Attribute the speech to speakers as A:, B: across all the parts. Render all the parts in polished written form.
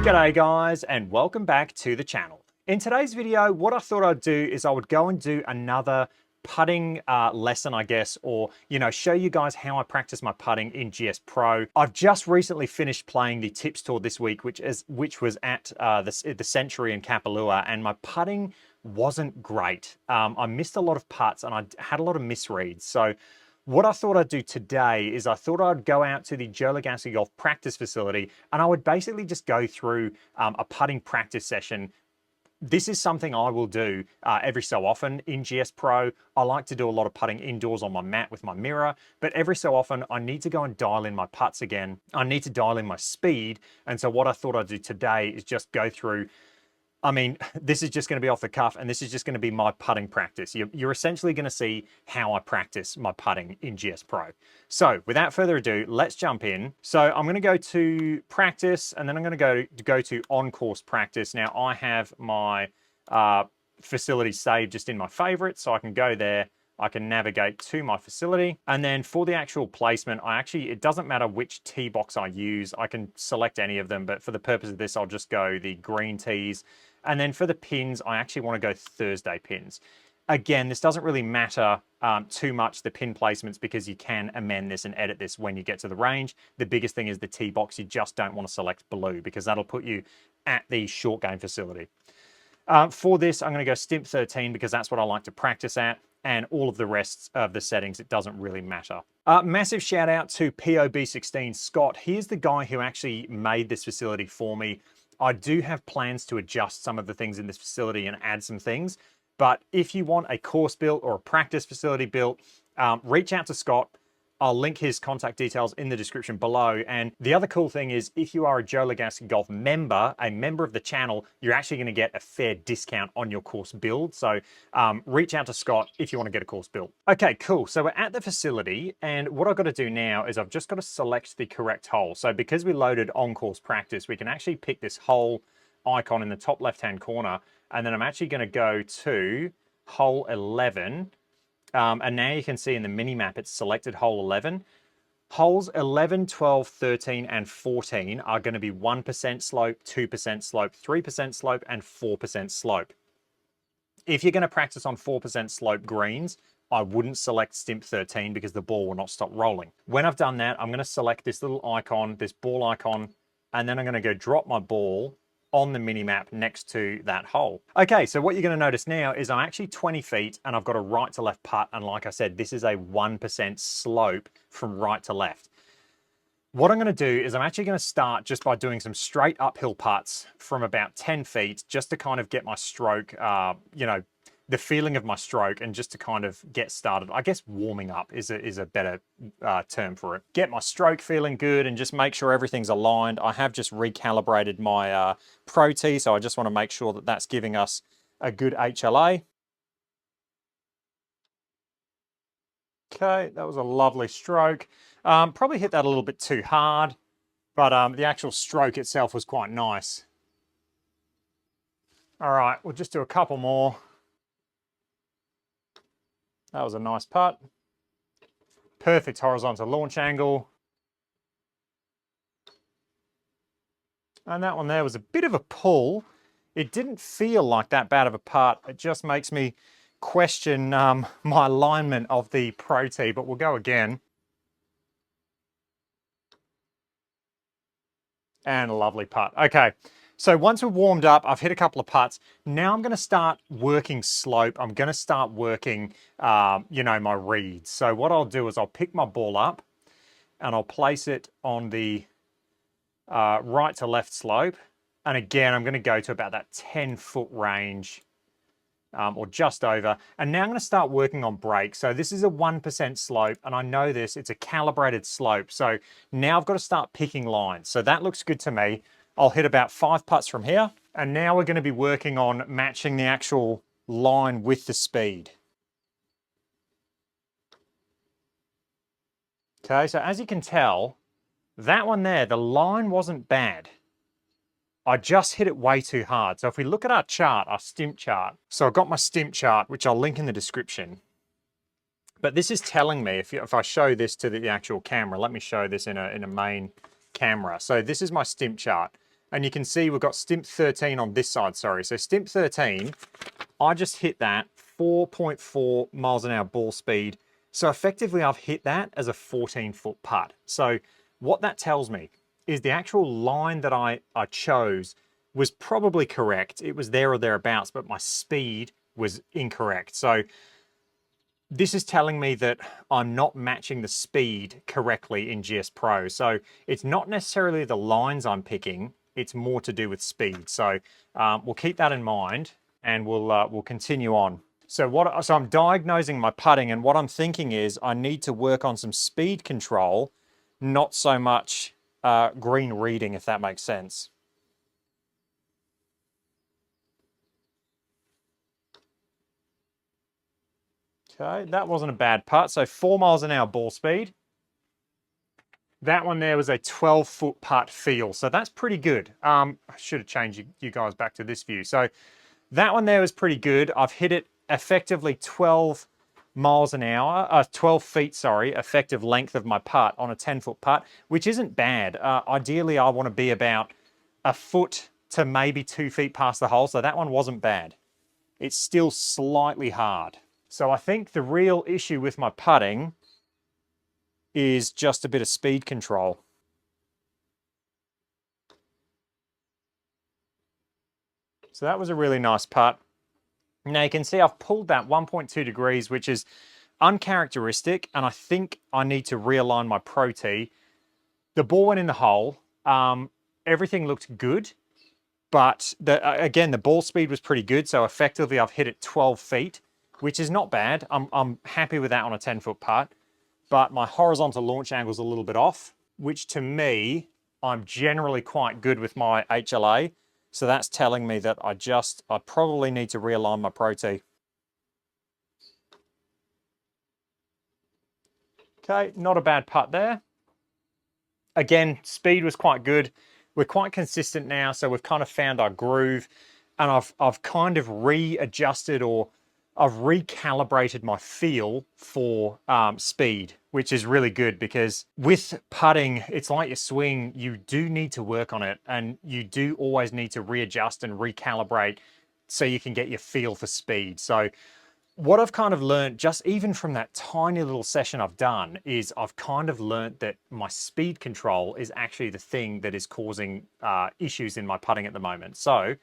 A: G'day guys, and welcome back to the channel. In today's video, what I thought I'd do is I would go and do another putting lesson, I guess, or, show you guys how I practice my putting in GS Pro. I've just recently finished playing the Tips Tour this week, which was at the Century in Kapalua, and my putting wasn't great. I missed a lot of putts and I had a lot of misreads. So what I thought I'd do today is I thought I'd go out to the Joe Legassi Golf practice facility and I would basically just go through a putting practice session. This is something I will do every so often in GS Pro. I like to do a lot of putting indoors on my mat with my mirror, but every so often I need to go and dial in my putts again. I need to dial in my speed. And so what I thought I'd do today is just go through, this is just going to be off the cuff, and this is just going to be my putting practice. You're essentially going to see how I practice my putting in GS Pro. So without further ado, let's jump in. So I'm going to go to practice, and then I'm going to go to on-course practice. Now I have my facility saved just in my favorites, so I can go there. I can navigate to my facility. And then for the actual placement, it doesn't matter which tee box I use. I can select any of them, but for the purpose of this, I'll just go the green tees. And then for the pins, I actually want to go Thursday pins. Again, this doesn't really matter too much, the pin placements, because you can amend this and edit this when you get to the range. The biggest thing is the tee box. You just don't want to select blue because that'll put you at the short game facility. For this, I'm going to go stimp 13 because that's what I like to practice at. And all of the rest of the settings, it doesn't really matter. Massive shout out to POB16 Scott. He's the guy who actually made this facility for me. I do have plans to adjust some of the things in this facility and add some things. But if you want a course built or a practice facility built, reach out to Scott. I'll link his contact details in the description below. And the other cool thing is if you are a Joe Legassi Golf member, a member of the channel, you're actually going to get a fair discount on your course build. So reach out to Scott if you want to get a course built. Okay, cool. So we're at the facility, and what I've got to do now is I've just got to select the correct hole. So because we loaded on-course practice, we can actually pick this hole icon in the top left-hand corner, and then I'm actually going to go to hole 11. And now you can see in the mini map, it's selected hole 11. Holes 11, 12, 13, and 14 are going to be 1% slope, 2% slope, 3% slope, and 4% slope. If you're going to practice on 4% slope greens, I wouldn't select stimp 13 because the ball will not stop rolling. When I've done that, I'm going to select this little icon, this ball icon, and then I'm going to go drop my ball on the mini map next to that hole. Okay, so what you're going to notice now is I'm actually 20 feet and I've got a right to left putt. And like I said, this is a 1% slope from right to left. What I'm going to do is I'm actually going to start just by doing some straight uphill putts from about 10 feet just to kind of get my stroke, the feeling of my stroke, and just to kind of get started. I guess warming up is a better term for it. Get my stroke feeling good and just make sure everything's aligned. I have just recalibrated my Pro Tee, so I just want to make sure that that's giving us a good HLA. Okay, that was a lovely stroke. Probably hit that a little bit too hard, but the actual stroke itself was quite nice. All right, we'll just do a couple more. That was a nice putt. Perfect horizontal launch angle. And that one there was a bit of a pull. It didn't feel like that bad of a putt. It just makes me question my alignment of the Pro Tee, but we'll go again. And a lovely putt. Okay. So once we're warmed up, I've hit a couple of putts. Now I'm going to start working slope. I'm going to start working, my reads. So what I'll do is I'll pick my ball up and I'll place it on the right to left slope. And again, I'm going to go to about that 10-foot range or just over. And now I'm going to start working on break. So this is a 1% slope, and I know this, it's a calibrated slope. So now I've got to start picking lines. So that looks good to me. I'll hit about 5 putts from here. And now we're going to be working on matching the actual line with the speed. Okay, so as you can tell, that one there, the line wasn't bad. I just hit it way too hard. So if we look at our chart, our stimp chart. So I've got my stimp chart, which I'll link in the description. But this is telling me, if I show this to the actual camera, let me show this in a main camera. So this is my stimp chart. And you can see we've got stimp 13 on this side, sorry. So stimp 13, I just hit that 4.4 miles an hour ball speed. So effectively I've hit that as a 14-foot putt. So what that tells me is the actual line that I chose was probably correct. It was there or thereabouts, but my speed was incorrect. So this is telling me that I'm not matching the speed correctly in GS Pro. So it's not necessarily the lines I'm picking, it's more to do with speed. So we'll keep that in mind and we'll continue on. So I'm diagnosing my putting, and what I'm thinking is I need to work on some speed control, not so much green reading, if that makes sense. Okay, that wasn't a bad putt. So 4 miles an hour ball speed. That one there was a 12-foot putt feel, so that's pretty good. I should have changed you guys back to this view. So that one there was pretty good. I've hit it effectively 12 miles an hour, 12 feet, sorry, effective length of my putt on a 10-foot putt, which isn't bad. Ideally, I want to be about a foot to maybe 2 feet past the hole, so that one wasn't bad. It's still slightly hard. So I think the real issue with my putting is just a bit of speed control. So that was a really nice putt. Now you can see I've pulled that 1.2 degrees, which is uncharacteristic, and I think I need to realign my Pro Tee. The ball went in the hole. Everything looked good, but again, the ball speed was pretty good, so effectively I've hit it 12 feet, which is not bad. I'm happy with that on a 10-foot putt, but my horizontal launch angle is a little bit off, which to me, I'm generally quite good with my HLA. So that's telling me that I probably need to realign my Pro Tee. Okay, not a bad putt there. Again, speed was quite good. We're quite consistent now, so we've kind of found our groove, and I've kind of readjusted, or I've recalibrated my feel for speed, which is really good, because with putting, it's like your swing, you do need to work on it, and you do always need to readjust and recalibrate so you can get your feel for speed. So what I've kind of learned, just even from that tiny little session I've done, is I've kind of learned that my speed control is actually the thing that is causing issues in my putting at the moment. So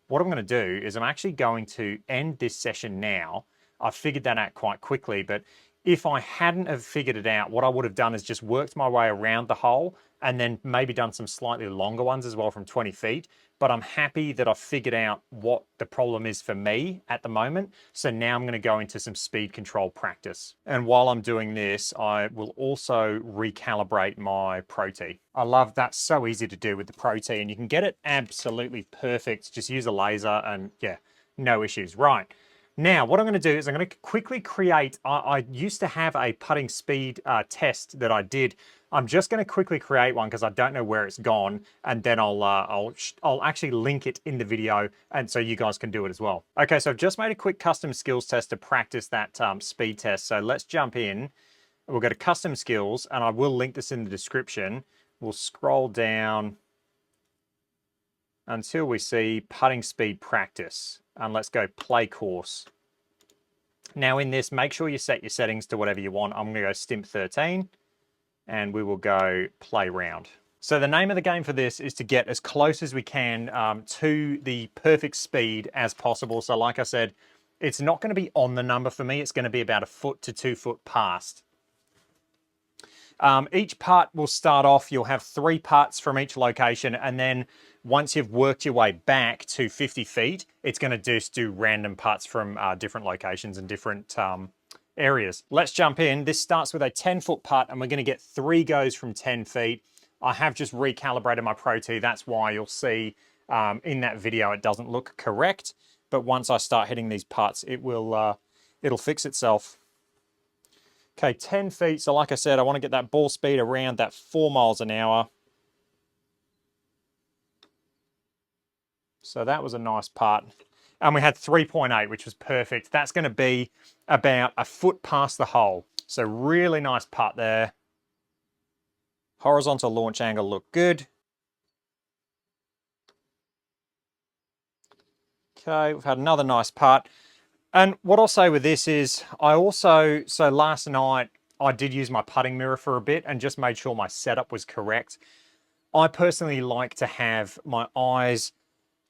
A: what I'm going to do is I'm actually going to end this session now. I've figured that out quite quickly, but if I hadn't have figured it out, what I would have done is just worked my way around the hole and then maybe done some slightly longer ones as well from 20 feet. But I'm happy that I've figured out what the problem is for me at the moment. So now I'm going to go into some speed control practice. And while I'm doing this, I will also recalibrate my Pro Tee. I love that. So easy to do with the Pro Tee, and you can get it absolutely perfect. Just use a laser and yeah, no issues. Right. Now, what I'm going to do is I'm going to quickly create, I used to have a putting speed test that I did. I'm just going to quickly create one because I don't know where it's gone, and then I'll actually link it in the video, and so you guys can do it as well. Okay, so I've just made a quick custom skills test to practice that speed test. So let's jump in. We'll go to custom skills, and I will link this in the description. We'll scroll down until we see putting speed practice, and let's go play course. Now in this, make sure you set your settings to whatever you want. I'm going to go stimp 13, and we will go play round. So the name of the game for this is to get as close as we can to the perfect speed as possible. So like I said, it's not going to be on the number for me. It's going to be about a foot to 2 foot past. Each putt will start off, you'll have 3 putts from each location, and then once you've worked your way back to 50 feet, it's going to just do random putts from different locations and different areas. Let's jump in. This starts with a 10-foot putt, and we're going to get 3 goes from 10 feet. I have just recalibrated my Pro Tee. That's why you'll see in that video it doesn't look correct. But once I start hitting these putts, it'll fix itself. Okay, 10 feet. So like I said, I want to get that ball speed around that 4 miles an hour. So that was a nice putt. And we had 3.8, which was perfect. That's going to be about a foot past the hole. So really nice putt there. Horizontal launch angle looked good. Okay, we've had another nice putt. And what I'll say with this is so last night I did use my putting mirror for a bit and just made sure my setup was correct. I personally like to have my eyes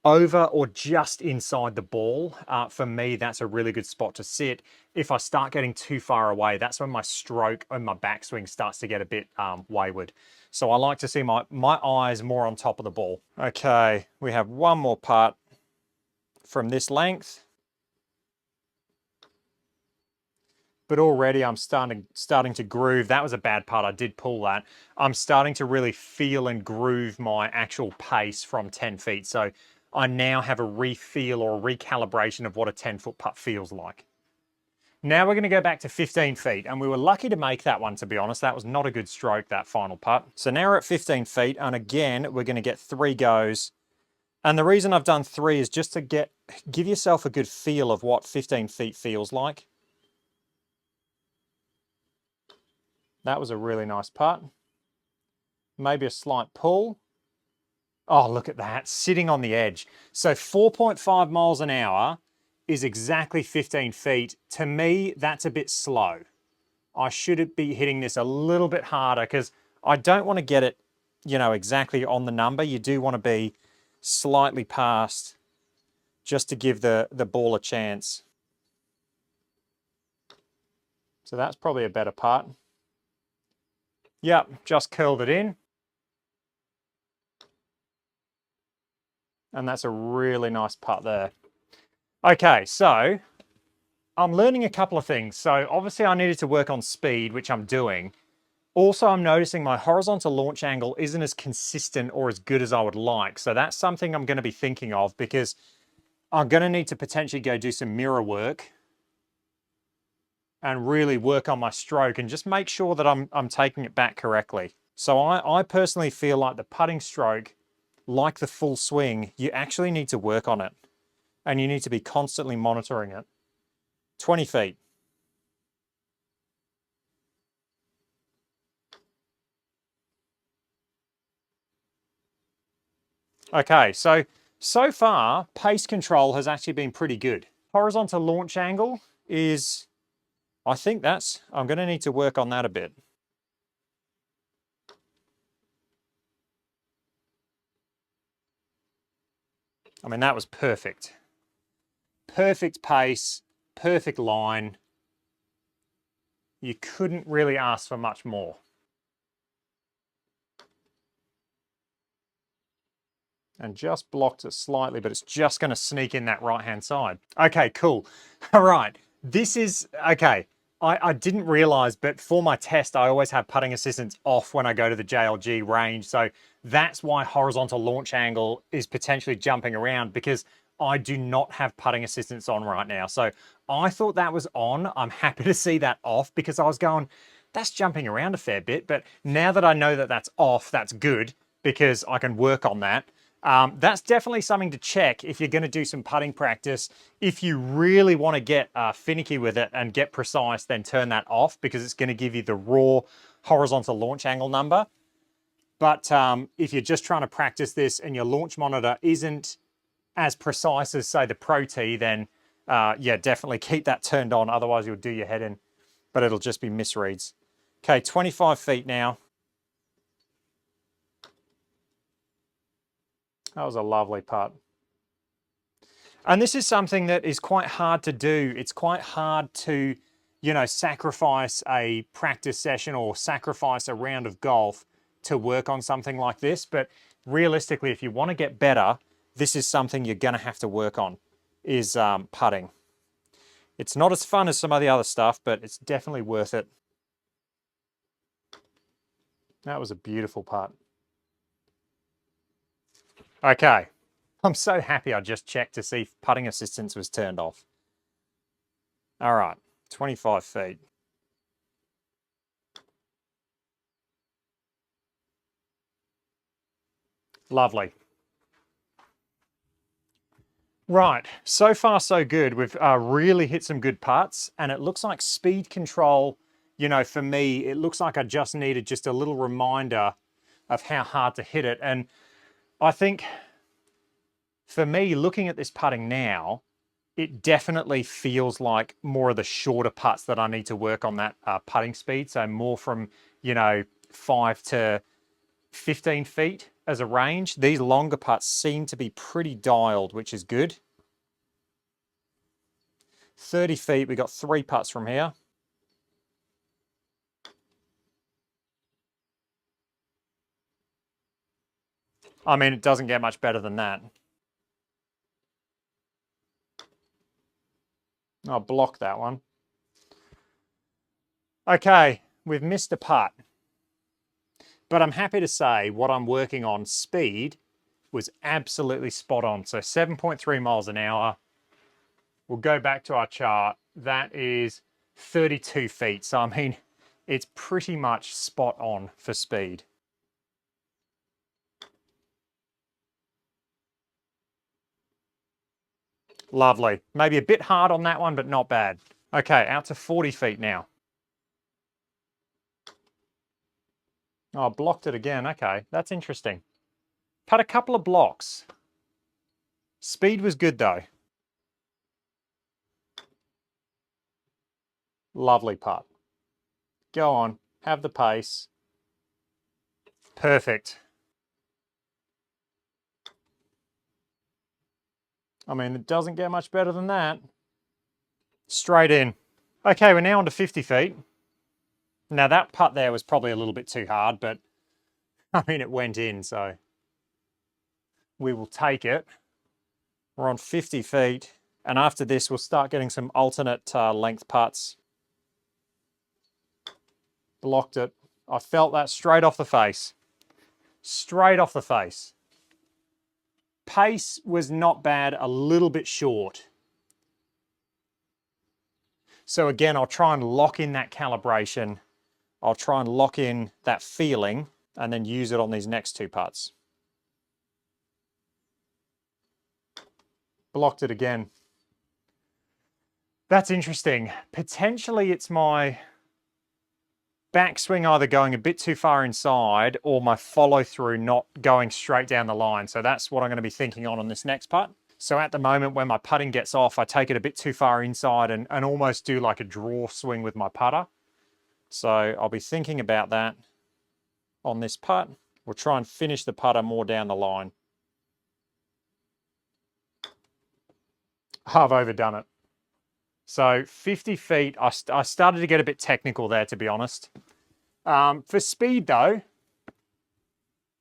A: over or just inside the ball. For me, that's a really good spot to sit. If I start getting too far away, that's when my stroke and my backswing starts to get a bit wayward. So I like to see my eyes more on top of the ball. Okay, we have one more putt from this length. But already I'm starting to groove. That was a bad putt. I did pull that. I'm starting to really feel and groove my actual pace from 10 feet. So I now have a refeel or a recalibration of what a 10-foot putt feels like. Now we're going to go back to 15 feet, and we were lucky to make that one, to be honest. That was not a good stroke, that final putt. So now we're at 15 feet, and again, we're going to get 3 goes. And the reason I've done 3 is just to give yourself a good feel of what 15 feet feels like. That was a really nice putt. Maybe a slight pull. Oh, look at that, sitting on the edge. So 4.5 miles an hour is exactly 15 feet. To me, that's a bit slow. I should be hitting this a little bit harder because I don't want to get it, exactly on the number. You do want to be slightly past just to give the ball a chance. So that's probably a better putt. Yep, just curled it in. And that's a really nice putt there. Okay, so I'm learning a couple of things. So obviously I needed to work on speed, which I'm doing. Also, I'm noticing my horizontal launch angle isn't as consistent or as good as I would like. So that's something I'm going to be thinking of because I'm going to need to potentially go do some mirror work and really work on my stroke and just make sure that I'm taking it back correctly. So I personally feel like the putting stroke, like the full swing, you actually need to work on it and you need to be constantly monitoring it. 20 feet. Okay, so far, pace control has actually been pretty good. Horizontal launch angle is, I'm going to need to work on that a bit. I mean, that was perfect. Perfect pace, perfect line. You couldn't really ask for much more. And just blocked it slightly, but it's just going to sneak in that right-hand side. Okay, cool. All right, this is, okay. I didn't realize, but for my test, I always have putting assistance off when I go to the JLG range. So that's why horizontal launch angle is potentially jumping around because I do not have putting assistance on right now. So I thought that was on. I'm happy to see that off because I was going, that's jumping around a fair bit. But now that I know that that's off, that's good because I can work on that. That's definitely something to check if you're going to do some putting practice. If you really want to get finicky with it and get precise, then turn that off because it's going to give you the raw horizontal launch angle number. But if you're just trying to practice this and your launch monitor isn't as precise as, say, the Pro T, then yeah, definitely keep that turned on. Otherwise, you'll do your head in, but it'll just be misreads. Okay, 25 feet now. That was a lovely putt. And this is something that is quite hard to do. It's quite hard to, sacrifice a practice session or sacrifice a round of golf to work on something like this. But realistically, if you want to get better, this is something you're going to have to work on, is putting. It's not as fun as some of the other stuff, but it's definitely worth it. That was a beautiful putt. Okay. I'm so happy I just checked to see if putting assistance was turned off. All right, 25 feet. Lovely. Right, so far so good. We've really hit some good putts and it looks like speed control, for me, it looks like I just needed just a little reminder of how hard to hit it. And I think For me, looking at this putting now, it definitely feels like more of the shorter putts that I need to work on that putting speed. So more from, 5 to 15 feet as a range. These longer putts seem to be pretty dialed, which is good. 30 feet, we got 3 putts from here. I mean, it doesn't get much better than that. I'll block that one. Okay, we've missed a putt. But I'm happy to say what I'm working on, speed, was absolutely spot on. So 7.3 miles an hour. We'll go back to our chart. That is 32 feet. So, I mean, it's pretty much spot on for speed. Lovely. Maybe a bit hard on that one, but not bad. Okay, out to 40 feet now. Oh, I blocked it again. Okay, that's interesting. Cut a couple of blocks. Speed was good though. Lovely putt. Go on, have the pace. Perfect. I mean, it doesn't get much better than that. Straight in. Okay, we're now on to 50 feet. Now that putt there was probably a little bit too hard, but I mean, it went in, so we will take it. We're on 50 feet. And after this, we'll start getting some alternate length putts. Blocked it. I felt that straight off the face. Straight off the face. Pace was not bad, a little bit short. So again, I'll try and lock in that calibration. I'll try and lock in that feeling and then use it on these next 2 putts. Blocked it again. That's interesting. Potentially it's my backswing either going a bit too far inside or my follow through not going straight down the line. So that's what I'm going to be thinking on this next putt. So at the moment when my putting gets off, I take it a bit too far inside and almost do like a draw swing with my putter. So I'll be thinking about that on this putt. We'll try and finish the putter more down the line. I've overdone it. So 50 feet, I started to get a bit technical there, to be honest. For speed though,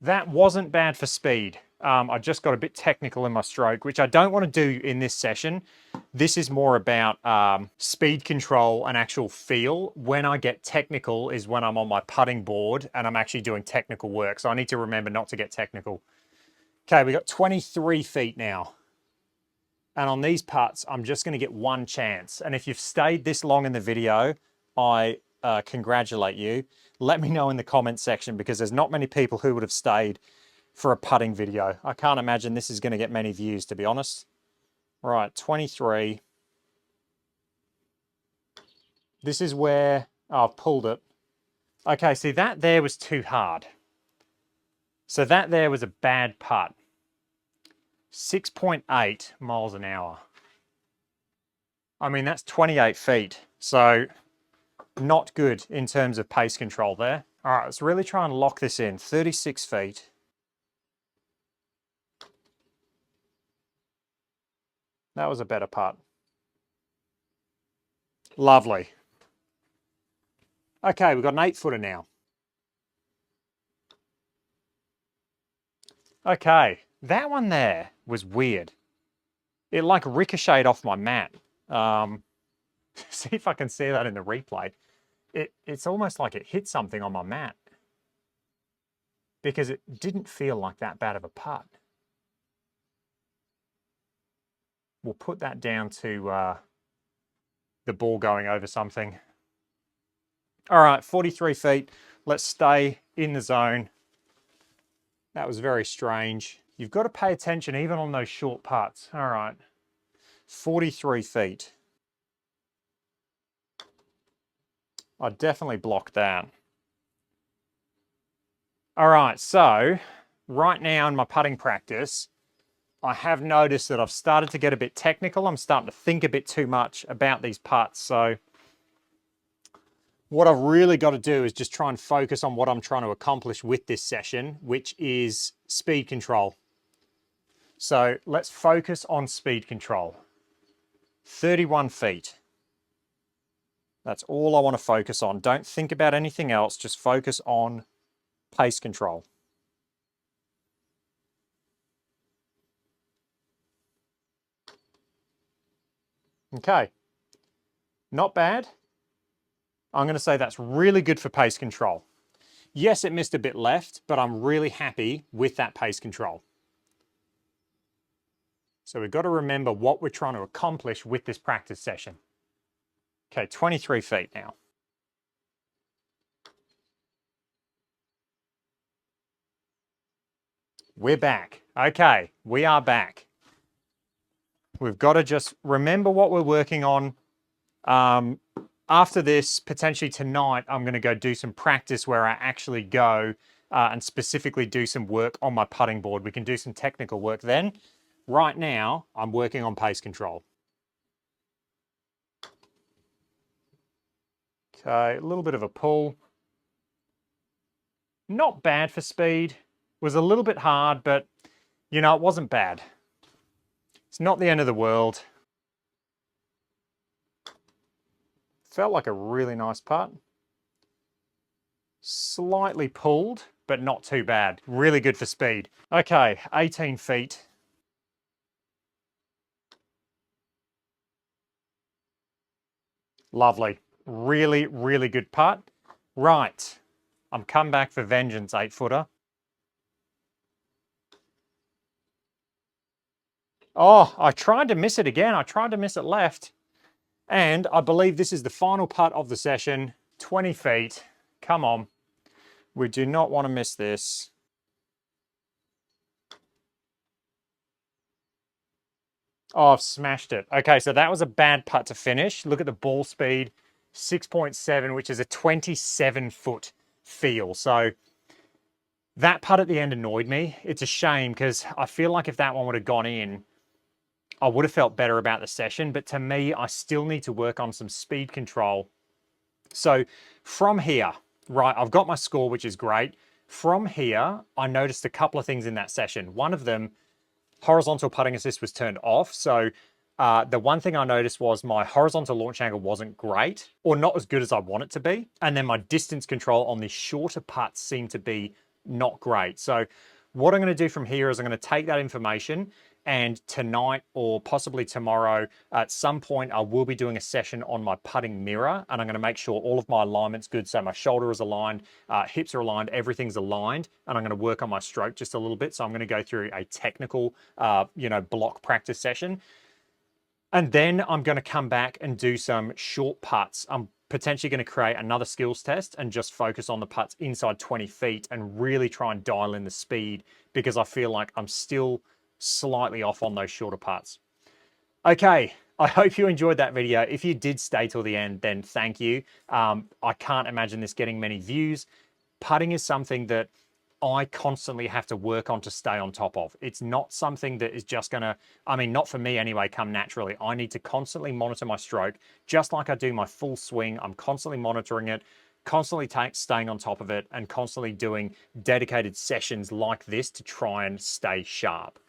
A: that wasn't bad for speed. I just got a bit technical in my stroke, which I don't want to do in this session. This is more about speed control and actual feel. When I get technical is when I'm on my putting board and I'm actually doing technical work. So I need to remember not to get technical. Okay, we got 23 feet now. And on these putts, I'm just going to get one chance. And if you've stayed this long in the video, I congratulate you. Let me know in the comment section because there's not many people who would have stayed for a putting video. I can't imagine this is going to get many views, to be honest. Right, 23. This is where I've pulled it. Okay, see that there was too hard. So that there was a bad putt. 6.8 miles an hour. I mean, that's 28 feet. So not good in terms of pace control there. All right, let's really try and lock this in. 36 feet. That was a better putt. Lovely. Okay, we've got an 8-footer now. Okay, that one there was weird. It like ricocheted off my mat. See if I can see that in the replay. It's almost like it hit something on my mat because it didn't feel like that bad of a putt. We'll put that down to the ball going over something. All right, 43 feet. Let's stay in the zone. That was very strange. You've got to pay attention even on those short putts. All right, 43 feet. I definitely blocked that. All right, so right now in my putting practice, I have noticed that I've started to get a bit technical. I'm starting to think a bit too much about these putts. So what I've really got to do is just try and focus on what I'm trying to accomplish with this session, which is speed control. So let's focus on speed control. 31 feet. That's all I want to focus on. Don't think about anything else. Just focus on pace control. Okay. Not bad. I'm going to say that's really good for pace control. Yes, it missed a bit left, but I'm really happy with that pace control. So we've got to remember what we're trying to accomplish with this practice session. Okay, 23 feet now. We're back. Okay, we are back. We've got to just remember what we're working on. After this, potentially tonight, I'm going to go do some practice where I actually go and specifically do some work on my putting board. We can do some technical work then. Right now, I'm working on pace control. Okay, a little bit of a pull. Not bad for speed. Was a little bit hard, but you know, it wasn't bad. It's not the end of the world. Felt like a really nice putt. Slightly pulled, but not too bad. Really good for speed. Okay, 18 feet. Lovely. Really, really good putt. Right. I'm come back for vengeance, 8-footer. Oh, I tried to miss it again. I tried to miss it left. And I believe this is the final putt of the session. 20 feet. Come on. We do not want to miss this. Oh, I've smashed it. Okay, so that was a bad putt to finish. Look at the ball speed, 6.7, which is a 27-foot feel. So that putt at the end annoyed me. It's a shame because I feel like if that one would have gone in, I would have felt better about the session. But to me, I still need to work on some speed control. So from here, right, I've got my score, which is great. From here, I noticed a couple of things in that session. One of them, horizontal putting assist was turned off. So the one thing I noticed was my horizontal launch angle wasn't great or not as good as I want it to be. And then my distance control on the shorter putts seemed to be not great. So what I'm going to do from here is I'm going to take that information, and tonight or possibly tomorrow at some point, I will be doing a session on my putting mirror, and I'm going to make sure all of my alignment's good. So my shoulder is aligned, hips are aligned, everything's aligned, and I'm going to work on my stroke just a little bit. So I'm going to go through a technical, block practice session. And then I'm going to come back and do some short putts. I'm potentially going to create another skills test and just focus on the putts inside 20 feet and really try and dial in the speed, because I feel like I'm still slightly off on those shorter putts. Okay, I hope you enjoyed that video. If you did stay till the end, then thank you. I can't imagine this getting many views. Putting is something that I constantly have to work on to stay on top of. It's not something that is just gonna, not for me anyway, come naturally. I need to constantly monitor my stroke, just like I do my full swing. I'm constantly monitoring it, constantly staying on top of it, and constantly doing dedicated sessions like this to try and stay sharp.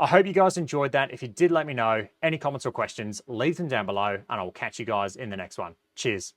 A: I hope you guys enjoyed that. If you did, let me know. Any comments or questions, leave them down below, and I will catch you guys in the next one. Cheers.